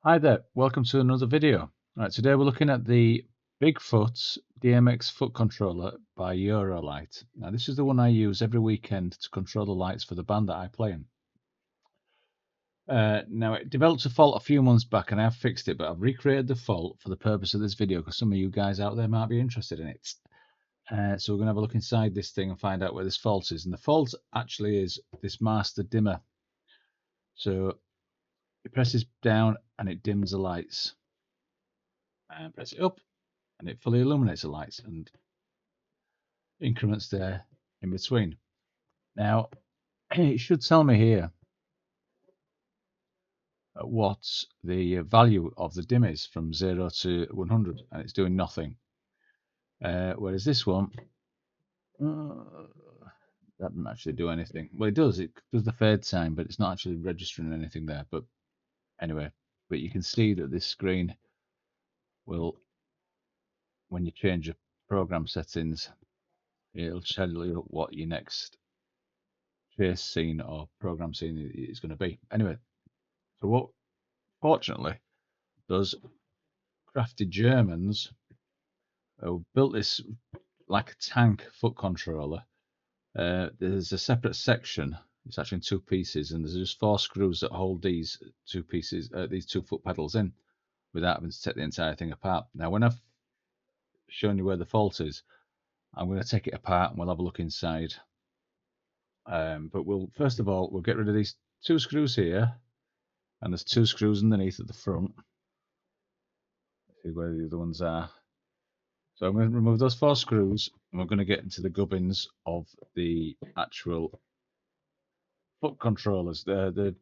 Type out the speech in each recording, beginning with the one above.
Hi there, welcome to another video. Right, today we're looking at the Bigfoot DMX foot controller by Eurolite. Now this is the one I use every weekend to control the lights for the band that I play in. Now it developed a fault a few months back and I've fixed it, but I've recreated the fault for the purpose of this video because some of you guys out there might be interested in it. So we're going to have a look inside this thing and find out where this fault is. And the fault actually is this master dimmer. So it presses down and it dims the lights. And press it up and it fully illuminates the lights and increments there in between. Now, it should tell me here what the value of the dim is from 0 to 100, and it's doing nothing. Whereas this one, that doesn't actually do anything. Well, it does the fade time, but it's not actually registering anything there. But anyway, but you can see that this screen will, when you change your program settings, it'll tell you what your next chase scene or program scene is going to be. Anyway, so what, fortunately, those crafty Germans who built this like a tank foot controller. There's a separate section. It's actually in two pieces, and there's just 4 screws that hold these two pieces, these 2 foot pedals in, without having to take the entire thing apart. Now, when I've shown you where the fault is, I'm going to take it apart and we'll have a look inside. But we'll first of all we'll get rid of these 2 screws here, and there's 2 screws underneath at the front. Let's see where the other ones are. So I'm going to remove those 4 screws, and we're going to get into the gubbins of the actual foot controllers, the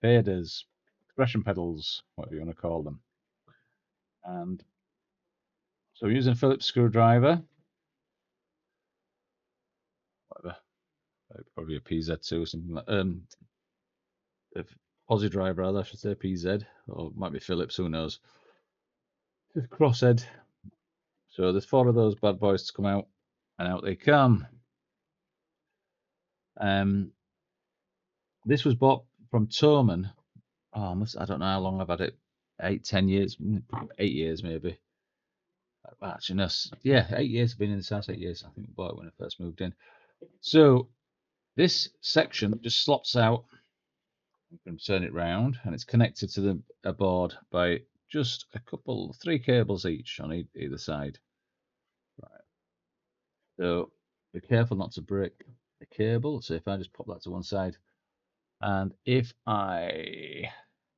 faders, expression pedals, whatever you want to call them. And so we're using a Phillips screwdriver, whatever, probably a PZ2 or something like a Aussie drive rather, I should say PZ, or it might be Phillips, who knows. Just crosshead. So there's 4 of those bad boys to come out, and out they come. This was bought from Toman. I don't know how long I've had it. 8 years, 8 years maybe. Actually, no, yeah, 8 years. I've been in this house 8 years. I think I bought it when I first moved in. So this section just slots out. You can turn it round, and it's connected to a board by just 3 cables each on either side. Right. So be careful not to break the cable. So if I just pop that to one side, and if I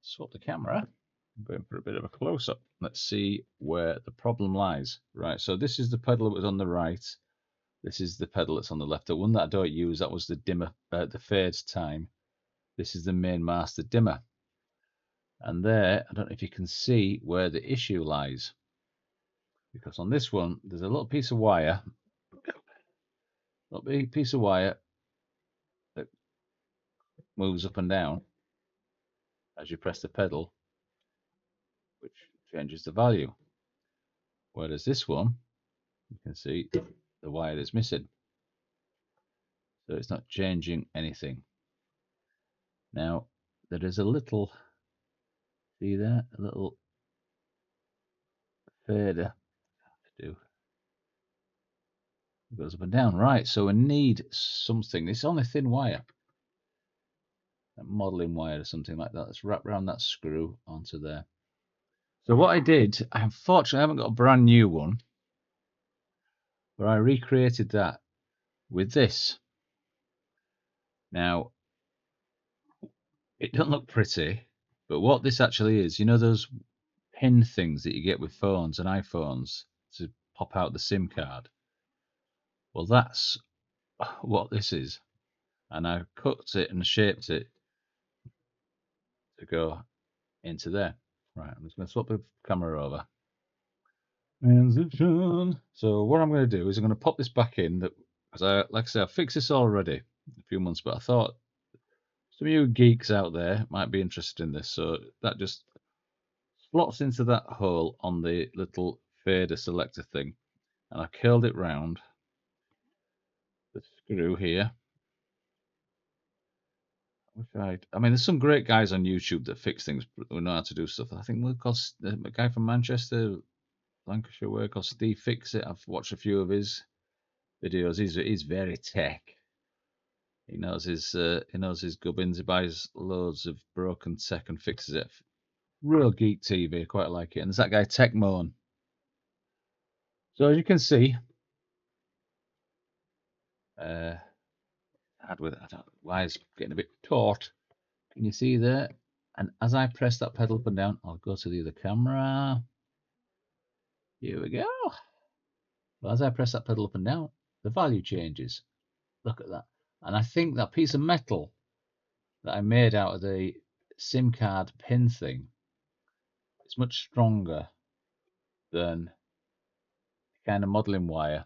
swap the camera, I'm going for a bit of a close-up. Let's see where the problem lies. Right, so this is the pedal that was on the right. This is the pedal that's on the left. The one that I don't use, that was the dimmer, the fade time. This is the main master dimmer. And there, I don't know if you can see where the issue lies. Because on this one, there's a little piece of wire, that moves up and down as you press the pedal, which changes the value. Whereas this one, you can see the wire is missing. So it's not changing anything. Now, there is a little, see there, a little fader to do. It goes up and down. Right, so we need something. It's only thin wire. A modeling wire or something like that. Let's wrap around that screw onto there. So what I did, unfortunately I haven't got a brand new one, but I recreated that with this. Now, it doesn't look pretty, but what this actually is, you know those pin things that you get with phones and iPhones to pop out the SIM card? Well, that's what this is. And I cut it and shaped it to go into there. Right, I'm just going to swap the camera over. Transition. So what I'm going to do is I'm going to pop this back in, because like I said, I fixed this already a few months, but I thought some of you geeks out there might be interested in this. So that just slots into that hole on the little fader selector thing, and I curled it round the screw here. I mean, there's some great guys on YouTube that fix things, who know how to do stuff. I think we've got a guy from Manchester, Lancashire, where called Steve Fix It. I've watched a few of his videos. He's very tech. He knows his gubbins. He buys loads of broken tech and fixes it. Real geek TV. Quite like it. And there's that guy Tech Moan. So as you can see, why is it getting a bit taut? Can you see there? And as I press that pedal up and down, I'll go to the other camera. Here we go. Well, as I press that pedal up and down, the value changes. Look at that. And I think that piece of metal that I made out of the SIM card pin thing is much stronger than the kind of modeling wire.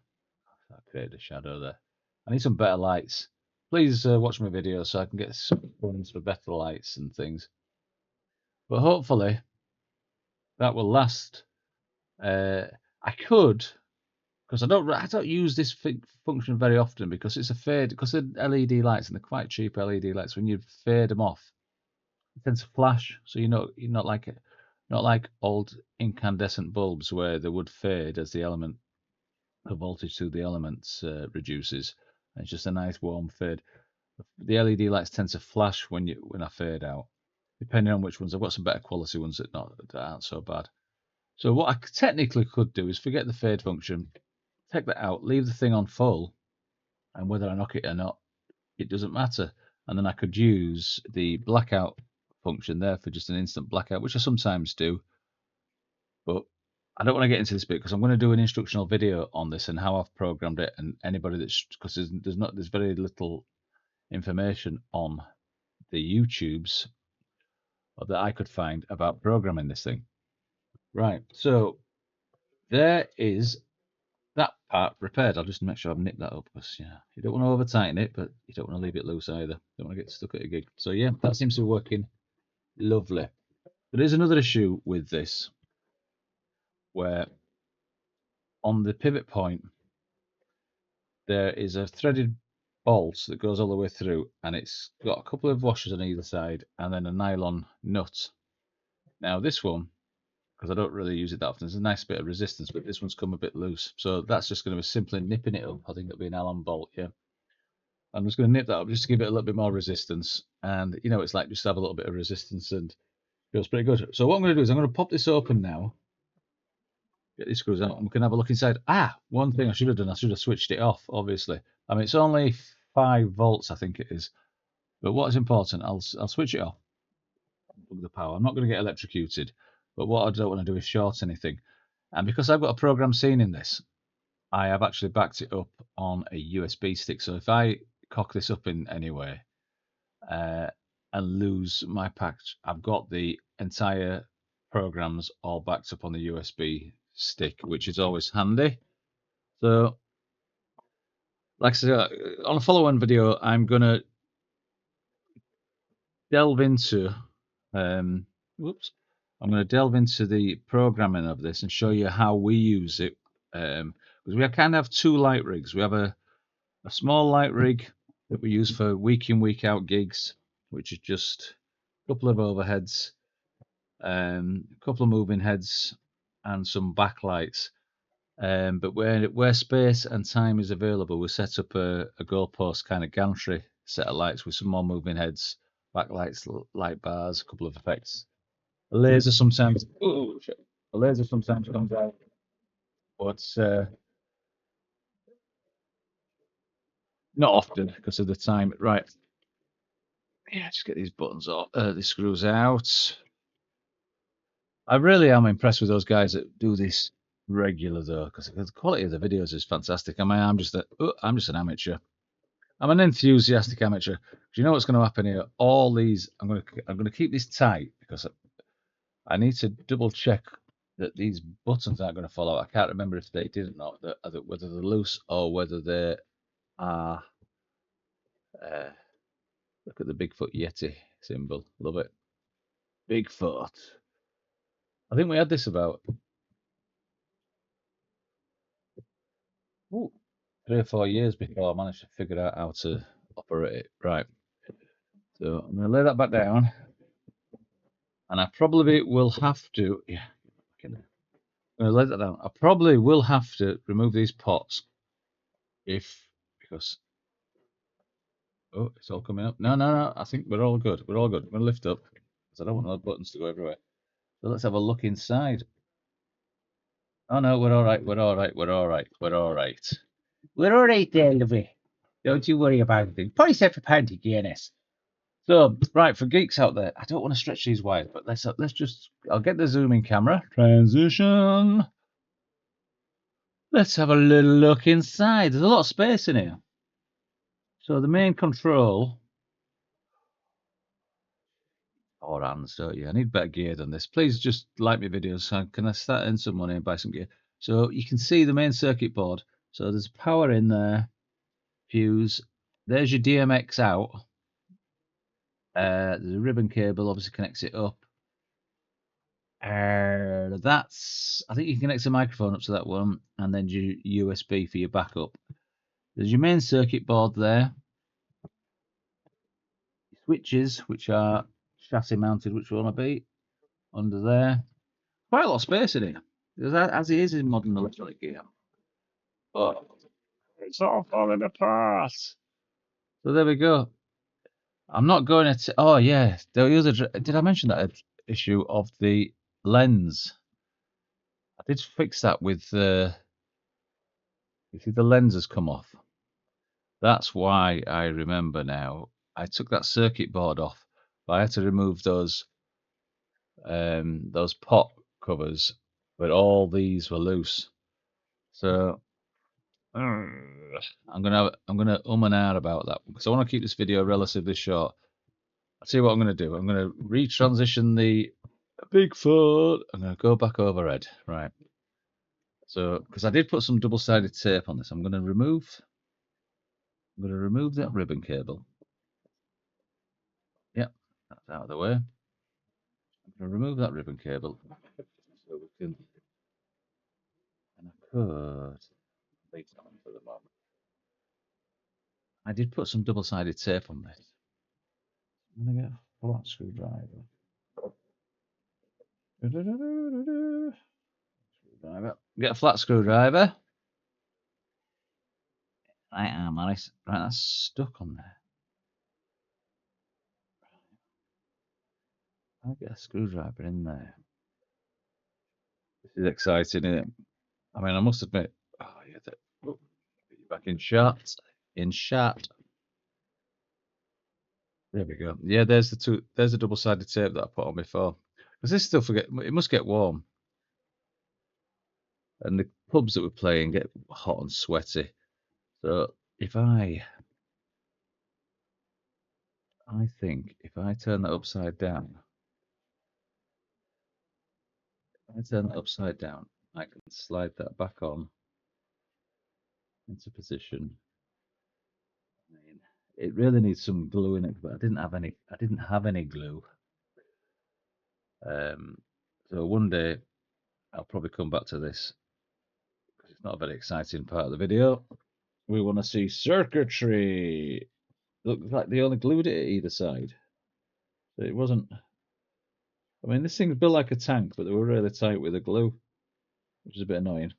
I created a shadow there. I need some better lights. Please watch my video so I can get some funds for better lights and things. But hopefully that will last. I could, because I don't use this function very often because it's a fade, because they're LED lights and they're quite cheap LED lights. When you fade them off, they tend to flash. So you're not like old incandescent bulbs where they would fade as the voltage through the elements reduces. And it's just a nice warm fade. The LED lights tend to flash when I fade out, depending on which ones. I've got some better quality ones that aren't so bad. So what I technically could do is forget the fade function, take that out, leave the thing on full, and whether I knock it or not, it doesn't matter. And then I could use the blackout function there for just an instant blackout, which I sometimes do. But I don't want to get into this bit because I'm going to do an instructional video on this and how I've programmed it. And anybody because there's very little information on the YouTubes that I could find about programming this thing. Right, so there is that part prepared. I'll just make sure I've nipped that up because you don't want to over tighten it, but you don't want to leave it loose either. Don't want to get stuck at a gig. So yeah, that seems to be working lovely. There is another issue with this where on the pivot point there is a threaded bolt that goes all the way through, and it's got a couple of washers on either side and then a nylon nut. Now this one, because I don't really use it that often, there's a nice bit of resistance, but this one's come a bit loose. So that's just going to be simply nipping it up. I think it'll be an Allen bolt, yeah. I'm just going to nip that up just to give it a little bit more resistance. And it's like just have a little bit of resistance and it feels pretty good. So what I'm going to do is I'm going to pop this open now. Get these screws out and we can have a look inside. One thing I should have done, I should have switched it off, obviously. I mean, it's only 5 volts, I think it is. But what is important, I'll switch it off. Plug the power. I'm not going to get electrocuted. But what I don't want to do is short anything. And because I've got a program scene in this, I have actually backed it up on a USB stick. So if I cock this up in any way and lose my patch, I've got the entire programs all backed up on the USB stick, which is always handy. So, like I said, on a follow-on video, I'm going to delve into I'm going to delve into the programming of this and show you how we use it. Because we kind of have 2 light rigs. We have a small light rig that we use for week in, week out gigs, which is just a couple of overheads, a couple of moving heads, and some backlights. But where space and time is available, we set up a goalpost kind of gantry set of lights with some more moving heads, backlights, light bars, a couple of effects. A laser sometimes comes out, but not often because of the time. Right. Yeah, just get these buttons off, these screws out. I really am impressed with those guys that do this regular though, because the quality of the videos is fantastic. I mean, I'm just an amateur. I'm an enthusiastic amateur. Do you know what's going to happen here? All these, I'm going to keep this tight because I need to double check that these buttons aren't going to fall out. I can't remember if they did or not, whether they're loose or whether they are. Look at the Bigfoot Yeti symbol. Love it. Bigfoot. I think we had this about 3 or 4 years before I managed to figure out how to operate it. Right. So I'm going to lay that back down, and I probably will have to. Yeah, I'm going to lay that down. I probably will have to remove these pots because oh, it's all coming up. No. I think we're all good. We're all good. I'm going to lift up because I don't want those buttons to go everywhere. So let's have a look inside. Oh no, we're all right. We're all right. We're all right. We're all right. We're all right there, lovey. Don't you worry about anything. Put yourself a panty, GNS. So, right, for geeks out there, I don't want to stretch these wires, but let's just, I'll get the zooming camera. Transition. Let's have a little look inside. There's a lot of space in here. So the main control. Or hands, don't you? I need better gear than this. Please just like my videos. So can I start in some money and buy some gear? So you can see the main circuit board. So there's power in there. Fuse. There's your DMX out. There's a ribbon cable, obviously connects it up. That's, I think you can connect a microphone up to that one, and then your USB for your backup. There's your main circuit board there. Switches, which are chassis mounted, which will want to be under there. Quite a lot of space in here, as it is in modern electronic gear. But it's all falling apart. So there we go. I'm not going to. Oh yeah, the other. Did I mention that issue of the lens? I did fix that with you see the lens has come off. That's why I remember now. I took that circuit board off, but I had to remove those pot covers, but all these were loose. So I'm gonna and ah about that because I want to keep this video relatively short. I'll see what I'm gonna do. I'm gonna retransition the Bigfoot. I'm gonna go back overhead, right? So because I did put some double-sided tape on this, I'm gonna remove that ribbon cable. Yep, that's out of the way. I'm gonna remove that ribbon cable so we can. And I could leave that on for the moment. I did put some double-sided tape on this. I'm gonna get a flat screwdriver. Get a flat screwdriver. Right, Alice. Right, that's stuck on there. I'll get a screwdriver in there. This is exciting, isn't it? I mean, I must admit. Oh yeah, back in shot. In shot. There we go. Yeah, there's the two. There's the double-sided tape that I put on before. Because this stuff it must get warm. And the pubs that we're playing get hot and sweaty. So if I think if I turn that upside down, I can slide that back on into position. I mean, it really needs some glue in it, but I didn't have any glue. So one day I'll probably come back to this because it's not a very exciting part of the video. We want to see circuitry. Looks like they only glued it at either side. So it wasn't. I mean, this thing's built like a tank, but they were really tight with the glue, which is a bit annoying.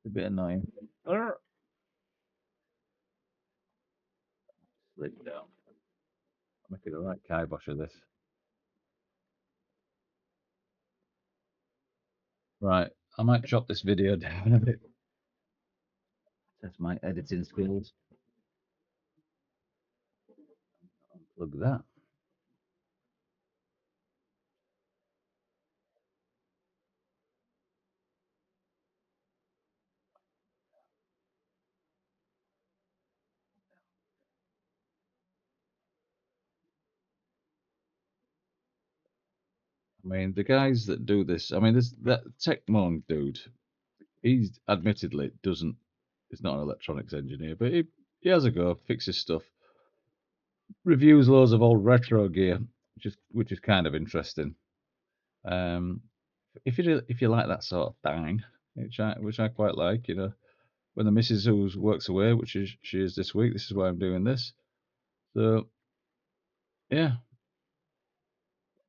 Sleep down. I'm making a right kibosh of this. Right, I might chop this video down a bit. That's my editing skills. Unplug that. I mean, the guys that do this, I mean, that Techmon dude, he's admittedly he's not an electronics engineer, but he has a go, fixes stuff, reviews loads of old retro gear, which is kind of interesting. If you like that sort of thing, which I quite like, you know, when the missus who works away, she is this week, this is why I'm doing this. So yeah,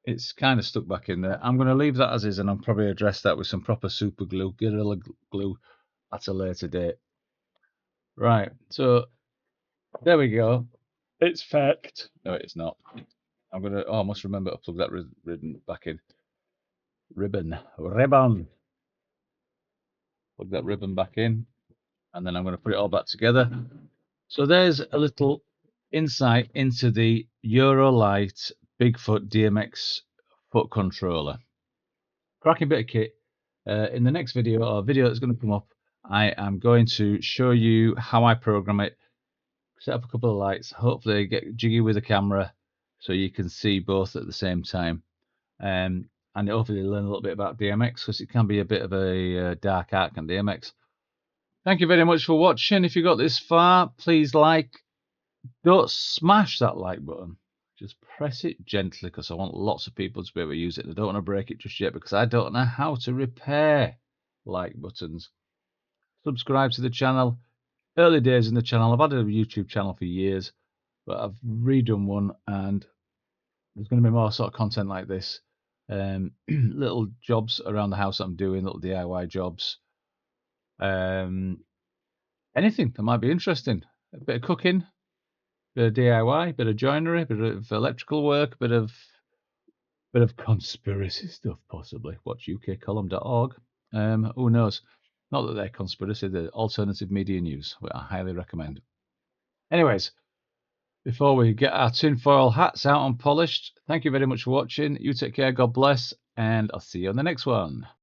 it's kind of stuck back in there. I'm going to leave that as is, and I'll probably address that with some proper super glue, Gorilla Glue, at a later date. Right, so there we go. It's fact. No, it's not. I'm gonna. Oh, I must remember to plug that ribbon back in. Ribbon. Plug that ribbon back in, and then I'm going to put it all back together. So there's a little insight into the Eurolite Bigfoot DMX foot controller. Cracking bit of kit. In the next video, or video that's going to come up, I am going to show you how I program it, set up a couple of lights, hopefully get jiggy with the camera so you can see both at the same time, and hopefully learn a little bit about DMX, because it can be a bit of a dark art on DMX. Thank you very much for watching. If you got this far, please like. Don't smash that like button. Just press it gently, because I want lots of people to be able to use it. I don't want to break it just yet, because I don't know how to repair like buttons. Subscribe to the channel. Early days in the channel. I've had a YouTube channel for years, but I've redone one, and there's going to be more sort of content like this. Little jobs around the house that I'm doing, little DIY jobs. Anything that might be interesting. A bit of cooking, bit of DIY, bit of joinery, bit of electrical work, bit of conspiracy stuff, possibly. Watch ukcolumn.org. Who knows? Not that they're conspiracy, they're alternative media news, which I highly recommend. Anyways, before we get our tinfoil hats out and polished, thank you very much for watching. You take care, God bless, and I'll see you on the next one.